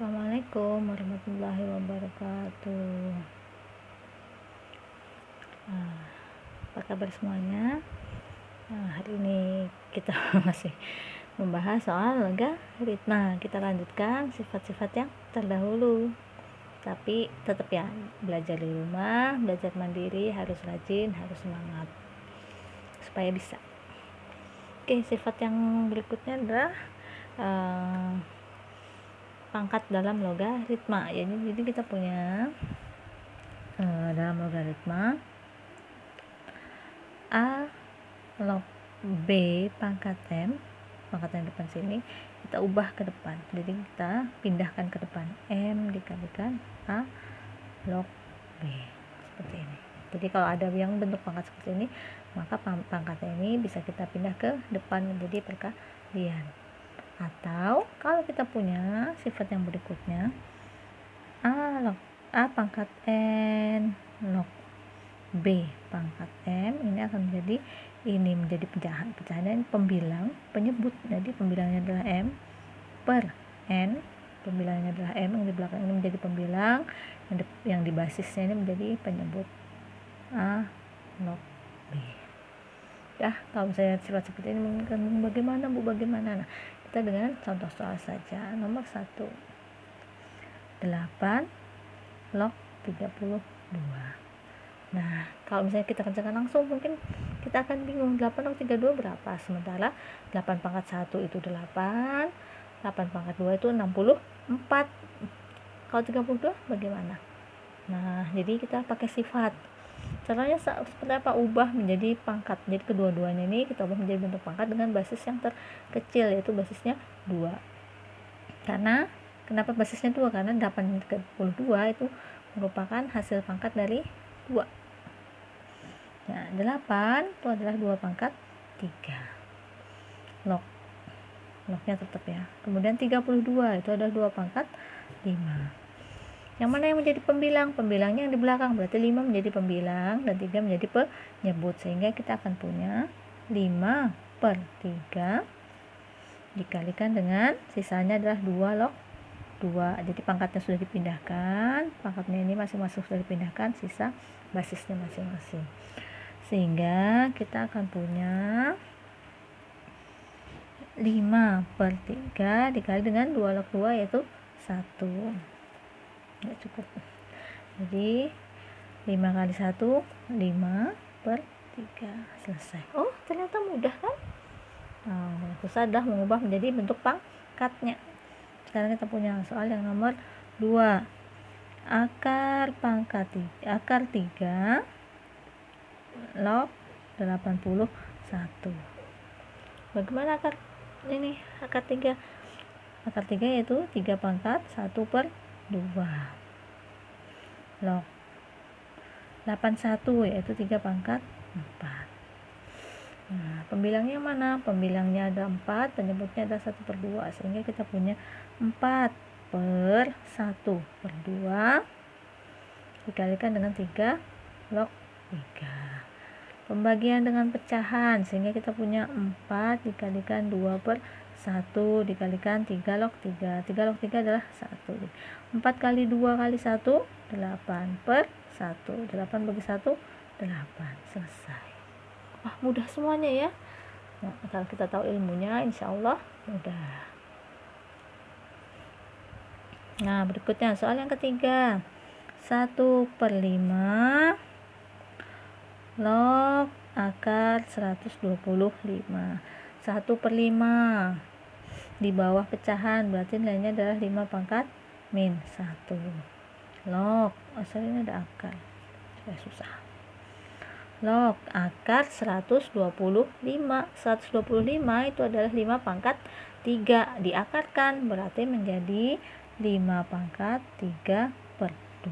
Assalamualaikum warahmatullahi wabarakatuh. Apa kabar semuanya? Hari ini kita masih membahas soal logaritma. Kita lanjutkan sifat-sifat yang terdahulu. Tapi tetap ya, belajar di rumah, belajar mandiri, harus rajin, harus semangat supaya bisa. Oke, sifat yang berikutnya adalah pangkat dalam logaritma. Jadi kita punya dalam logaritma A log B pangkat M depan sini kita ubah ke depan, jadi kita pindahkan ke depan, M dikalikan A log B seperti ini. Jadi kalau ada yang bentuk pangkat seperti ini, maka pangkatnya ini bisa kita pindah ke depan menjadi perkalian. Atau kalau kita punya sifat yang berikutnya A pangkat N log B pangkat M, ini akan menjadi pecahan pembilang penyebut. Jadi pembilangnya adalah M per N, pembilangnya adalah M, yang di belakang ini menjadi pembilang, yang di basisnya ini menjadi penyebut A log B. Ya, kalau misalnya sifat seperti ini mungkin bagaimana Bu? Nah, kita dengan contoh soal saja. Nomor 1, 8 log 32. Nah, kalau misalnya kita kerjakan langsung, mungkin kita akan bingung 8 log 32 berapa, sementara 8 pangkat 1 itu 8 pangkat 2 itu 64. Kalau 32 bagaimana? Nah, jadi kita pakai sifat. Caranya seperti apa? Ubah menjadi pangkat. Jadi kedua-duanya ini kita ubah menjadi bentuk pangkat dengan basis yang terkecil, yaitu basisnya 2. Kenapa basisnya 2? Karena 8 ke 22 itu merupakan hasil pangkat dari 2. Nah, 8 itu adalah 2 pangkat 3. Lognya tetap ya. Kemudian 32 itu adalah 2 pangkat 5. Yang mana yang menjadi pembilang? Pembilangnya yang di belakang, berarti 5 menjadi pembilang dan 3 menjadi penyebut. Sehingga kita akan punya 5 per 3 dikalikan dengan sisanya adalah 2 log 2. Jadi pangkatnya sudah dipindahkan, pangkatnya ini masing-masing sudah dipindahkan, sisa basisnya masing-masing. Sehingga kita akan punya 5 per 3 dikali dengan 2 log 2, yaitu 1. Nggak cukup. Jadi 5 kali 1, 5 per 3. Selesai. Oh, ternyata mudah kan? Susah adalah mengubah menjadi bentuk pangkatnya. Sekarang kita punya soal yang nomor 2. Akar 3 log 81. Bagaimana akar 3? Akar 3 yaitu 3 pangkat 1 per 2 log 81 yaitu 3 pangkat 4. Nah, pembilangnya mana? Pembilangnya ada 4, penyebutnya ada 1 per 2, sehingga kita punya 4 per 1 per 2 dikalikan dengan 3 log 3. Pembagian dengan pecahan, sehingga kita punya 4 dikalikan 2 per 1 dikalikan 3 log 3. 3 log 3 adalah 1. 4 kali 2 kali 1, 8 per 1. 8 bagi 1, 8. Selesai. Wah, mudah semuanya ya. Nah, kalau kita tahu ilmunya, insya Allah mudah. Nah, berikutnya soal yang ketiga. 1 per 5 log akar 125. 1 per 5 di bawah pecahan, berarti nilainya adalah 5 pangkat min 1 log, ini ada akar, susah. Log akar 125. 125 itu adalah 5 pangkat 3 diakarkan, berarti menjadi 5 pangkat 3 per 2.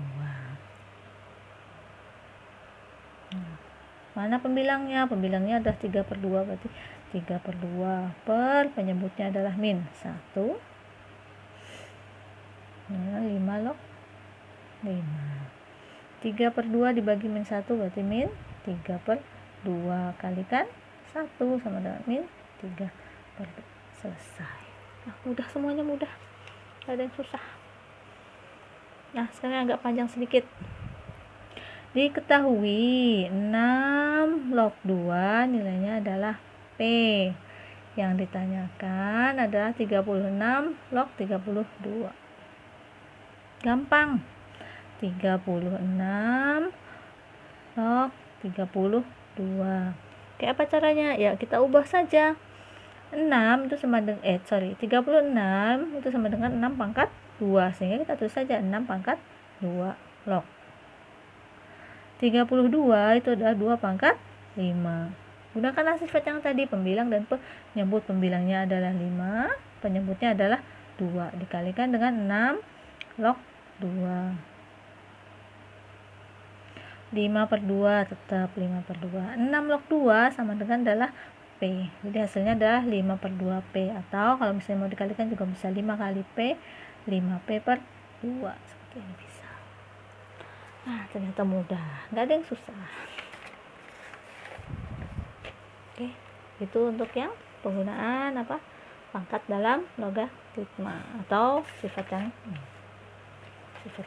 Mana pembilangnya? Pembilangnya adalah 3 per 2, berarti 3 per 2 per penyebutnya adalah min 1. Nah, 5 log 5. 3 per 2 dibagi min 1 berarti min 3 per 2 kalikan 1 sama dengan min 3 per 2. Selesai. Nah, mudah, semuanya mudah, tidak ada yang susah. Nah, sekarang agak panjang sedikit. Diketahui 6 log 2 nilainya adalah P. Yang ditanyakan adalah 36 log 32. Gampang. 36 log 32. Oke, apa caranya? Ya, kita ubah saja. 6 itu sama dengan 36 itu sama dengan 6 pangkat 2, sehingga kita tulis saja 6 pangkat 2 log 32 itu adalah 2 pangkat 5. Gunakanlah sifat yang tadi, pembilang dan penyebut. Pembilangnya adalah 5, penyebutnya adalah 2, dikalikan dengan 6 log 2. 5/2 tetap 5/2. 6 log 2 sama dengan adalah P. Jadi hasilnya adalah 5/2 P, atau kalau misalnya mau dikalikan juga bisa 5 kali P, 5P/2. Seperti ini bisa. Nah, ternyata mudah, nggak ada yang susah. Oke, itu untuk yang penggunaan pangkat dalam logaritma atau sifat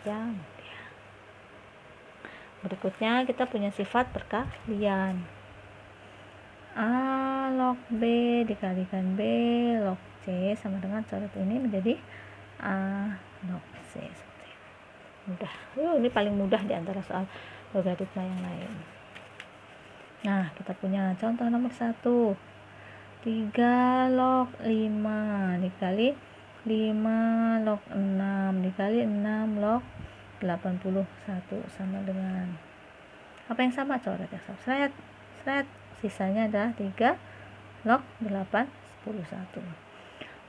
yang berikutnya kita punya sifat perkalian. A log B dikalikan B log C sama dengan coret ini menjadi A log C. Seperti ini. Mudah. Ini paling mudah di antara soal logaritma yang lain. Nah, kita punya contoh nomor 1. 3 log 5 dikali 5 log 6 dikali 6 log 81 sama dengan apa yang sama? Coret yang sama. Seret. Sisanya adalah 3 log 81.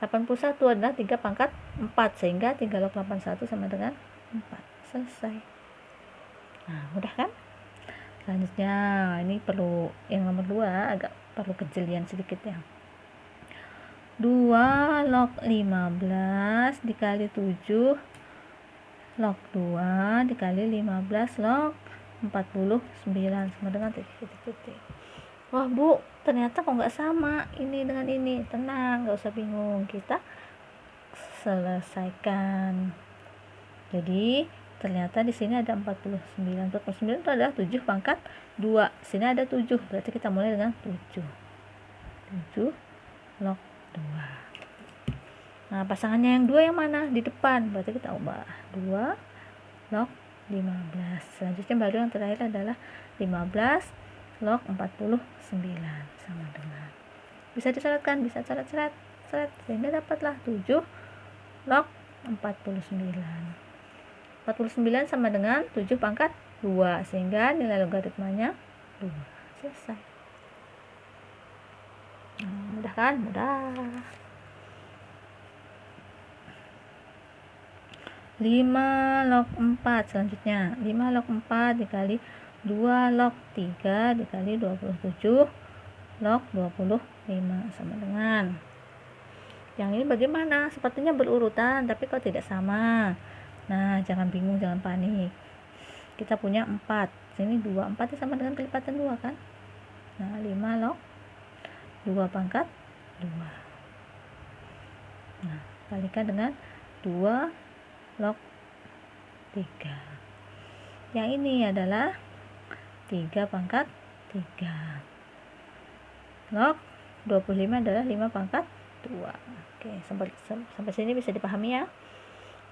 81 adalah 3 pangkat 4, sehingga 3 log 81 sama dengan 4. Selesai. Nah, mudah kan? Selanjutnya, ini perlu yang nomor 2 agak perlu kejelian sedikit ya. 2 log 15 dikali 7 log 2 dikali 15 log 49 sama dengan titik-titik. Wah Bu, ternyata kok nggak sama ini dengan ini. Tenang, nggak usah bingung, kita selesaikan. Jadi ternyata di sini ada 49. 49 itu adalah 7 pangkat 2. Sini ada 7, berarti kita mulai dengan 7 log 2. Nah, pasangannya yang 2 yang mana? Di depan, berarti kita ubah 2 log 15. Selanjutnya baru yang terakhir adalah 15 log 49 sama dengan, bisa disyaratkan, bisa seret, sehingga dapatlah 7 log 49 sama dengan 7 pangkat 2, sehingga nilai logaritmanya 2. Selesai. Mudah kan? Mudah. 5 log 4 selanjutnya. 5 log 4 dikali 2 log 3 dikali 27 log 25 sama dengan, yang ini bagaimana? Sepertinya berurutan, tapi kok tidak sama. Nah, jangan bingung, jangan panik. Kita punya 4, sini 2, 4 itu sama dengan kelipatan 2 kan? Nah, 5 log 2 pangkat 2. Nah, kalikan dengan 2 log 3. Yang ini adalah 3 pangkat 3. Log 25 adalah 5 pangkat 2. Oke, sampai sini bisa dipahami ya.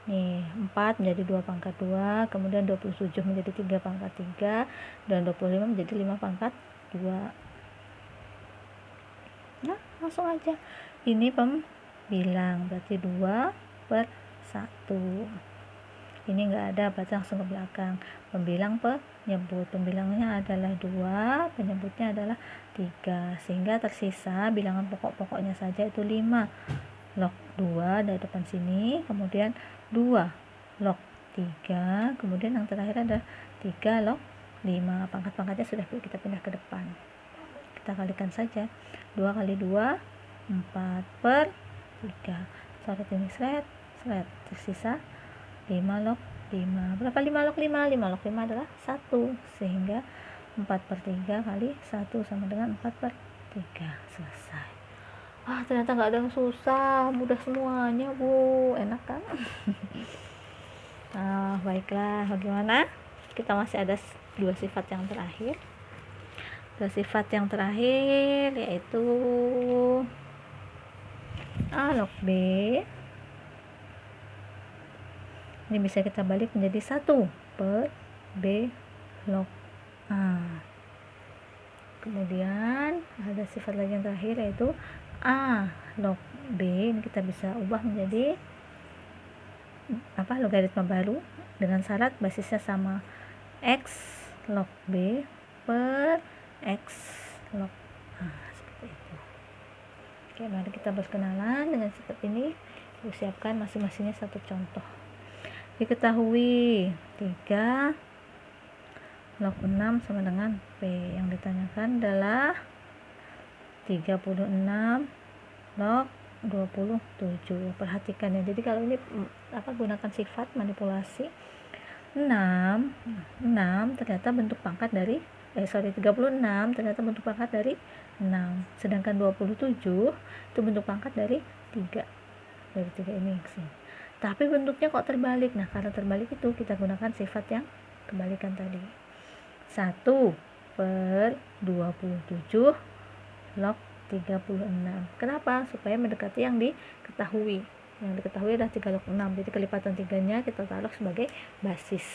Nih, 4 menjadi 2 pangkat 2, kemudian 27 menjadi 3 pangkat 3, dan 25 menjadi 5 pangkat 2. Nah, langsung aja. Ini pembilang, berarti 2/1. Ini enggak ada, berarti langsung ke belakang. Pembilang penyebut. Pembilangnya adalah 2, penyebutnya adalah 3. Sehingga tersisa bilangan pokok-pokoknya saja itu 5 log 2 dari depan sini, kemudian 2 log 3, kemudian yang terakhir ada 3 log 5. Pangkat-pangkatnya sudah kita pindah ke depan. Kita kalikan saja. 2 kali 2, 4/3. Coret ini seret. Tersisa 5 log 5. Berapa 5 log 5? 5 log 5 adalah 1. Sehingga 4/3 kali 1 sama dengan 4/3. Selesai. Ternyata nggak ada yang susah. Mudah semuanya, Bu. Enak kan? Baiklah, bagaimana? Kita masih ada dua sifat yang terakhir. Dua sifat yang terakhir yaitu A log B. Ini bisa kita balik menjadi 1 per B log A. Kemudian ada sifat lagi yang terakhir yaitu A log B. Ini kita bisa ubah menjadi logaritma baru dengan syarat basisnya sama, X log B per X log A, seperti itu. Oke, mari kita berkenalan dengan sifat ini. Kita siapkan masing-masingnya satu contoh. Diketahui 3 log 6 sama dengan P. Yang ditanyakan adalah 36 log 27. Perhatikan ya. Jadi kalau ini gunakan sifat manipulasi 6 ternyata bentuk pangkat dari 36 ternyata bentuk pangkat dari 6, sedangkan 27 itu bentuk pangkat dari 3 ini sih. Tapi bentuknya kok terbalik. Nah, karena terbalik itu kita gunakan sifat yang kebalikan tadi. 1 per 27 log 36. Kenapa? Supaya mendekati yang diketahui. Yang diketahui adalah 3 log 6. Jadi kelipatan 3-nya kita taruh sebagai basis.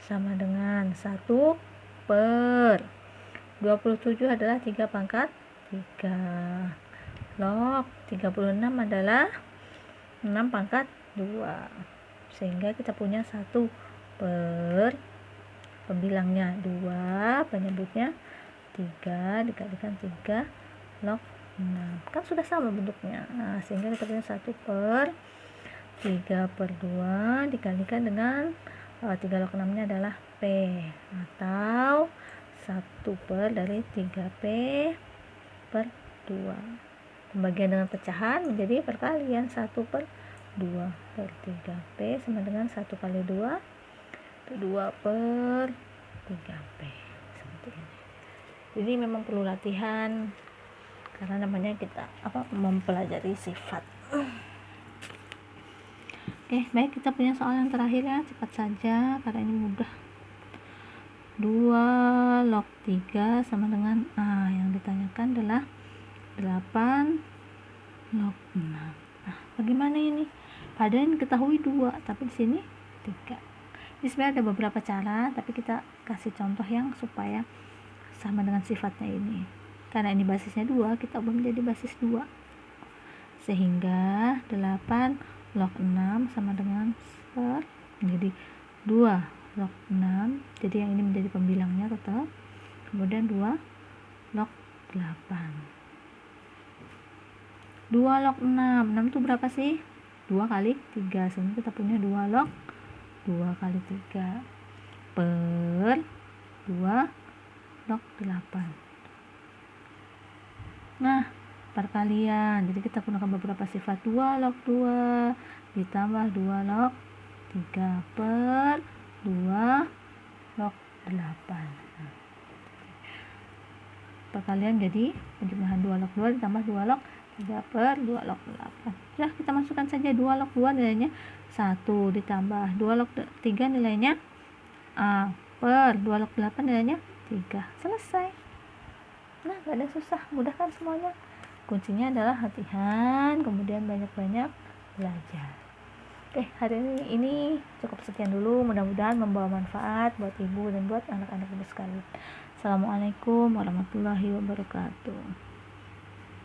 Sama dengan 1 per 27 adalah 3 pangkat 3. Log 36 adalah 6 pangkat 2. Sehingga kita punya 1 per pembilangnya 2, penyebutnya 3 dikalikan 3 log 6. Kan sudah sama bentuknya. Nah, sehingga kita punya 1 per 3 per 2 dikalikan dengan 3 log 6 nya adalah P, atau 1 per dari 3P per 2. Pembagian dengan pecahan menjadi perkalian 1 per 2 per 3P sama dengan 1 kali 2 per 3P, seperti ini. Jadi memang perlu latihan karena namanya kita mempelajari sifat. Oke, baik, kita punya soal yang terakhir ya, cepat saja karena ini mudah. 2 log 3 sama dengan A. Yang ditanyakan adalah 8 log 6. Nah, bagaimana ini? Padahal diketahui 2, tapi di sini 3. Ini sebenarnya ada beberapa cara, tapi kita kasih contoh yang supaya sama dengan sifatnya ini. Karena ini basisnya 2, kita ubah menjadi basis 2. Sehingga 8 log 6 sama dengan menjadi 2 log 6. Jadi yang ini menjadi pembilangnya total. Kemudian 2 log 8. 2 log 6. 6 itu berapa sih? 2 kali 3. Sehingga kita punya 2 log 2 kali 3 per 2 log 8. Nah, perkalian. Jadi kita gunakan beberapa sifat. 2 log 2 ditambah 2 log 3 per 2 log 8. Perkalian jadi penjumlahan 2 log 2 ditambah 2 log 3 per 2 log 8. Sudah, kita masukkan saja 2 log 2 nilainya 1 ditambah 2 log 3 nilainya A per 2 log 8 nilainya 3. Selesai. Nah, gak ada susah, mudah kan semuanya. Kuncinya adalah latihan, kemudian banyak-banyak belajar. Oke, hari ini cukup sekian dulu. Mudah-mudahan membawa manfaat buat ibu dan buat anak-anak ibu sekalian. Assalamualaikum warahmatullahi wabarakatuh.